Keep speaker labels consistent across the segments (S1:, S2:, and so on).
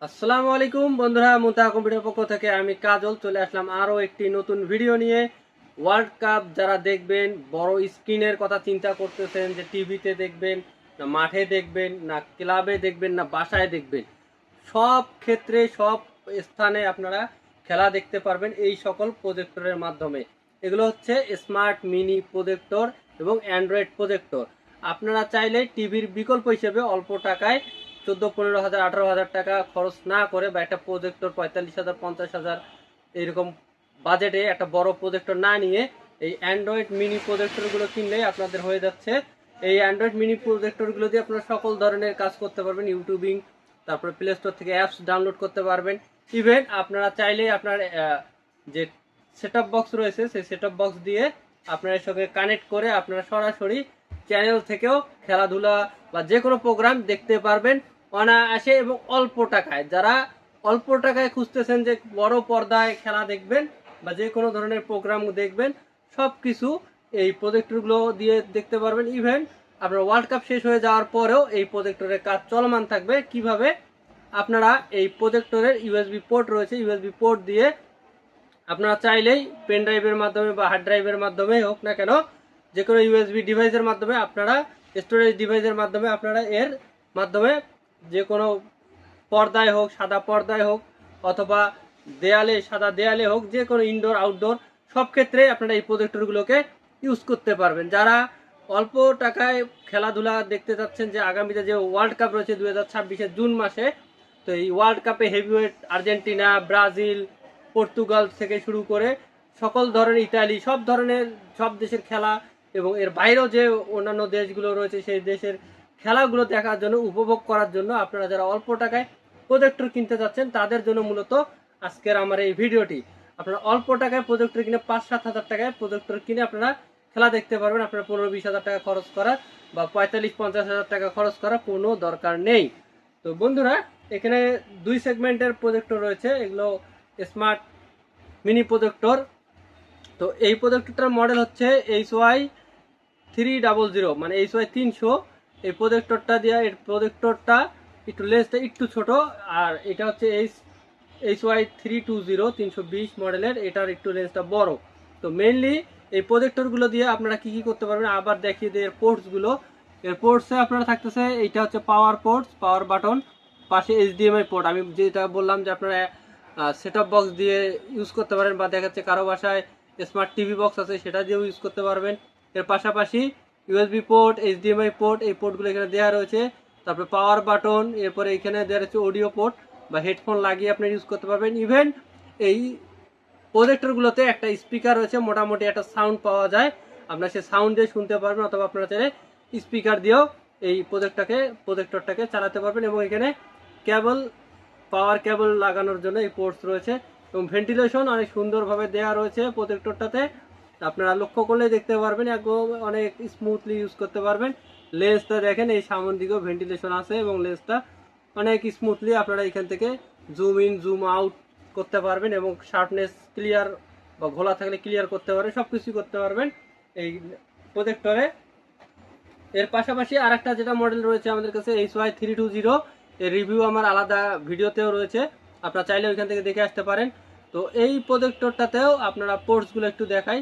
S1: আসসালামু আলাইকুম বন্ধুরা, মুতা কম্পিউটার পক্ষ থেকে আমি কাজল চলে আসলাম আরও একটি নতুন ভিডিও নিয়ে। ওয়ার্ল্ড কাপ যারা দেখবেন, বড় স্ক্রিনের কথা চিন্তা করতেছেন যে টিভিতে দেখবেন না মাঠে দেখবেন না ক্লাবে দেখবেন না বাসায় দেখবেন, সব ক্ষেত্রে সব স্থানে আপনারা খেলা দেখতে পারবেন এই সকল প্রজেক্টরের মাধ্যমে। এগুলো হচ্ছে স্মার্ট মিনি প্রজেক্টর এবং অ্যান্ড্রয়েড প্রজেক্টর। আপনারা চাইলে টিভির বিকল্প হিসেবে অল্প টাকায় 14-15 হাজার 18 হাজার টাকা খরচ না করে বা একটা প্রজেক্টর 45,000 50,000 এরকম বাজেটে একটা বড় প্রজেক্টর না নিয়ে এই অ্যান্ড্রয়েড মিনি প্রজেক্টরগুলো কিনলেই আপনাদের হয়ে যাচ্ছে। এই অ্যান্ড্রয়েড মিনি প্রজেক্টরগুলো দিয়ে আপনারা সকল ধরনের কাজ করতে পারবেন, ইউটিউবিং, তারপরে প্লে স্টোর থেকে অ্যাপস ডাউনলোড করতে পারবেন। ইভেন আপনারা চাইলেই আপনার যে সেটআপ বক্স রয়েছে সেই সেটআপ বক্স দিয়ে আপনার এর সঙ্গে কানেক্ট করে আপনারা সরাসরি চ্যানেল থেকেও খেলাধুলা বা যে কোনো প্রোগ্রাম দেখতে পারবেন অনায়াসে এবং অল্প টাকায়। যারা অল্প টাকায় খুঁজতেছেন যে বড় পর্দায় খেলা দেখবেন বা যে কোনো ধরনের প্রোগ্রাম দেখবেন, সব কিছু এই প্রজেক্টরগুলো দিয়ে দেখতে পারবেন। ইভেন আপনার ওয়ার্ল্ড কাপ শেষ হয়ে যাওয়ার পরেও এই প্রজেক্টরের কাজ চলমান থাকবে। কিভাবে? আপনারা এই প্রজেক্টরের ইউএসবি পোর্ট রয়েছে, ইউএসবি পোর্ট দিয়ে আপনারা চাইলেই পেন ড্রাইভের মাধ্যমে বা হার্ড ড্রাইভের মাধ্যমে হোক না কেন, যে কোনো ইউএসবি ডিভাইসের মাধ্যমে আপনারা, স্টোরেজ ডিভাইসের মাধ্যমে আপনারা এর মাধ্যমে যে কোনো পর্দায় হোক, সাদা পর্দায় হোক অথবা দেয়ালে, সাদা দেয়ালে হোক, যে কোনো ইনডোর আউটডোর সব ক্ষেত্রে আপনারা এই প্রজেক্টরগুলোকে ইউজ করতে পারবেন। যারা অল্প টাকায় খেলাধুলা দেখতে চাচ্ছেন, যে আগামীতে যে ওয়ার্ল্ড কাপ রয়েছে 2026-এর জুন মাসে, তো এই ওয়ার্ল্ড কাপে হেভিওয়েট আর্জেন্টিনা, ব্রাজিল, পর্তুগাল থেকে শুরু করে সকল ধরনের, ইতালি, সব ধরনের সব দেশের খেলা এবং এর বাইরেও যে অন্যান্য দেশগুলো রয়েছে সেই দেশের খেলাগুলো দেখার জন্য, উপভোগ করার জন্য আপনারা যারা অল্প টাকায় প্রজেক্টর কিনতে চাচ্ছেন তাদের জন্য মূলত আজকের আমার এই ভিডিওটি। আপনারা অল্প টাকায় প্রজেক্টর কিনে 5-7 হাজার টাকায় প্রজেক্টর কিনে আপনারা খেলা দেখতে পারবেন। আপনারা 15-20 হাজার টাকা খরচ করার বা 45-50 হাজার টাকা খরচ করার কোনো দরকার নেই। তো বন্ধুরা, এখানে দুই সেগমেন্টের প্রজেক্টর রয়েছে, এগুলো স্মার্ট মিনি প্রজেক্টর। তো এই প্রজেক্টরটার মডেল হচ্ছে HY300, মানে HY300। এই প্রজেক্টরটা দিয়ে, এর প্রজেক্টরটা একটু লেন্সটা একটু ছোট, আর এটা হচ্ছে HY320 320 মডেলের, এটার একটু লেন্সটা বড়। তো মেইনলি এই প্রজেক্টরগুলো দিয়ে আপনারা কি কি করতে পারবেন আবার দেখিয়ে দিই। এর পোর্টসগুলো, এর পোর্টসে আপনারা থাকতেছে, এইটা হচ্ছে পাওয়ার পোর্টস, পাওয়ার বাটন, পাশে HDMI পোর্ট। আমি যেটা বললাম যে আপনারা সেটআপ বক্স দিয়ে ইউজ করতে পারেন, বা দেখা যাচ্ছে কারো বাসায় স্মার্ট টিভি বক্স আছে সেটা দিয়েও ইউজ করতে পারবেন। এর পাশাপাশি ইউএসবি পোর্ট, HDMI পোর্ট, এই পোর্টগুলো এখানে দেওয়া রয়েছে। তারপরে পাওয়ার বাটন, এরপরে এখানে দেওয়া রয়েছে অডিও পোর্ট বা হেডফোন লাগিয়ে আপনি ইউজ করতে পারবেন। ইভেন এই প্রজেক্টরগুলোতে একটা স্পিকার রয়েছে, মোটামুটি একটা সাউন্ড পাওয়া যায়, আপনার সে সাউন্ড দিয়ে শুনতে পারবেন, অথবা আপনারা চাইলে স্পিকার দিয়েও এই প্রজেক্টরটাকে চালাতে পারবেন। এবং এখানে কেবল, পাওয়ার কেবল লাগানোর জন্য এই পোর্টস রয়েছে, এবং ভেন্টিলেশন অনেক সুন্দরভাবে দেওয়া রয়েছে প্রজেক্টরটাতে। আপনারা লক্ষ্য করলে দেখতে পারবেন একদম অনেক স্মুথলি ইউজ করতে পারবেন। লেন্সটা দেখেন, এই সামনের দিকেও ভেন্টিলেশন আছে এবং লেন্সটা অনেক স্মুথলি আপনারা এখান থেকে জুম ইন জুম আউট করতে পারবেন, এবং শার্পনেস ক্লিয়ার বা ঘোলা থাকলে ক্লিয়ার করতে পারবেন, সব কিছুই করতে পারবেন এই প্রজেক্টরে। এর পাশাপাশি আর একটা যেটা মডেল রয়েছে আমাদের কাছে, HY320, এর রিভিউ আমার আলাদা ভিডিওতেও রয়েছে, আপনারা চাইলে ওইখান থেকে দেখে আসতে পারেন। তো এই প্রজেক্টরটাতেও আপনারা পোর্টসগুলো একটু দেখাই।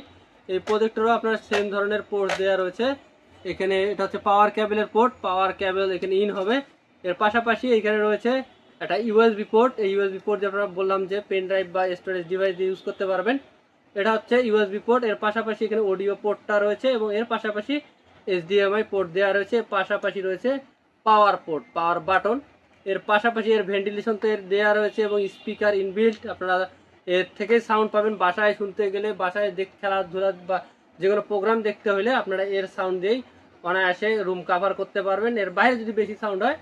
S1: এই প্রজেক্টরও আপনার সেম ধরনের পোর্টস দেওয়া রয়েছে। এখানে এটা হচ্ছে পাওয়ার কেবলের পোর্ট, পাওয়ার কেবল এখানে ইন হবে। এর পাশাপাশি এখানে রয়েছে একটা ইউএসবি পোর্ট। এই ইউএসবি পোর্ট যে আপনারা বললাম যে পেন ড্রাইভ বা স্টোরেজ ডিভাইস দিয়ে ইউজ করতে পারবেন, এটা হচ্ছে ইউএসবি পোর্ট। এর পাশাপাশি এখানে অডিও পোর্টটা রয়েছে, এবং এর পাশাপাশি HDMI পোর্ট দেওয়া রয়েছে। পাশাপাশি রয়েছে পাওয়ার পোর্ট, পাওয়ার বাটন। এর পাশাপাশি এর ভেন্টিলেশন তো এর দেওয়া রয়েছে, এবং স্পিকার ইনবিল্ট, আপনারা এর থেকে সাউন্ড পাবেন। বাসায় শুনতে গেলে, বাসায় খেলাধুলা বা যে কোনো প্রোগ্রাম দেখতে হলে আপনারা এর সাউন্ড দিয়েই অনায়াসে রুম কাভার করতে পারবেন। এর বাইরে যদি বেশি সাউন্ড হয়,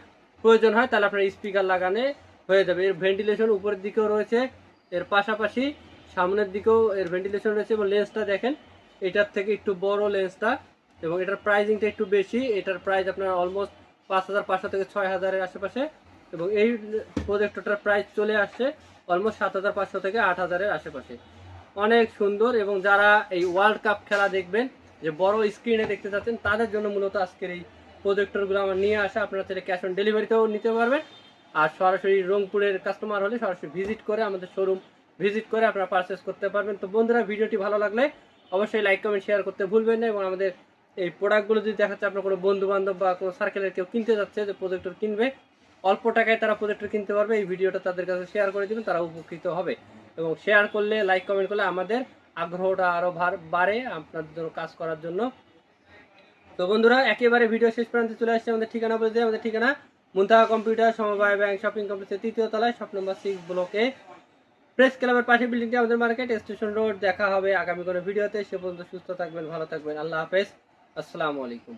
S1: প্রয়োজন হয়, তাহলে আপনার স্পিকার লাগানে হয়ে যাবে। এর ভেন্টিলেশন উপরের দিকেও রয়েছে, এর পাশাপাশি সামনের দিকেও এর ভেন্টিলেশন রয়েছে। এবং লেন্সটা দেখেন, এটার থেকে একটু বড় লেন্সটা, এবং এটার প্রাইসিংটা একটু বেশি। এটার প্রাইস আপনার অলমোস্ট 5,500 থেকে 6,000-এর আশেপাশে, এবং এই প্রজেক্টরটার প্রাইস চলে আসছে অলমোস্ট 7,500 থেকে 8,000-এর আশেপাশে। অনেক সুন্দর। এবং যারা এই ওয়ার্ল্ড কাপ খেলা দেখবেন, যে বড় স্ক্রিনে দেখতে চাচ্ছেন, তাদের জন্য মূলত আজকের এই প্রজেক্টরগুলো আমার নিয়ে আসা। আপনারা চাইলে ক্যাশ অন ডেলিভারিতেও নিতে পারবেন, আর সরাসরি রংপুরের কাস্টমার হলে সরাসরি ভিজিট করে আমাদের শোরুম ভিজিট করে আপনারা পারচেস করতে পারবেন। তো বন্ধুরা, ভিডিওটি ভালো লাগলে অবশ্যই লাইক কমেন্ট শেয়ার করতে ভুলবেন না, এবং আমাদের এই প্রোডাক্টগুলো যদি দেখাচ্ছে আপনার কোনো বন্ধু বান্ধব বা কোনো সার্কেলের কেউ কিনতে যাচ্ছে, যে প্রজেক্টর কিনবে, অল্প টাকায় তারা প্রজেক্টর কিনতে পারবে, এই ভিডিওটা তাদের কাছে শেয়ার করে দিবেন, তারা উপকৃত হবে। এবং শেয়ার করলে, লাইক কমেন্ট করলে আমাদের আগ্রহটা আরও বাড়ে আপনাদের জন্য কাজ করার জন্য। তো বন্ধুরা, একেবারে ভিডিও শেষ পর্যন্ত চলে আসছে। আমাদের ঠিকানা বলে দিই, আমাদের ঠিকানা মুনতাহা কম্পিউটার, সমবায় ব্যাংক শপিং কমপ্লেক্সের 3য় তলায়, শপ নম্বর 6 ব্লকে, প্রেস ক্লাবের পাশে বিল্ডিংটি আমাদের মার্কেট স্টেশন রোড। দেখা হবে আগামী কোনো ভিডিওতে। সে পর্যন্ত সুস্থ থাকবেন, ভালো থাকবেন। আল্লাহ হাফেজ, আসসালামু আলাইকুম।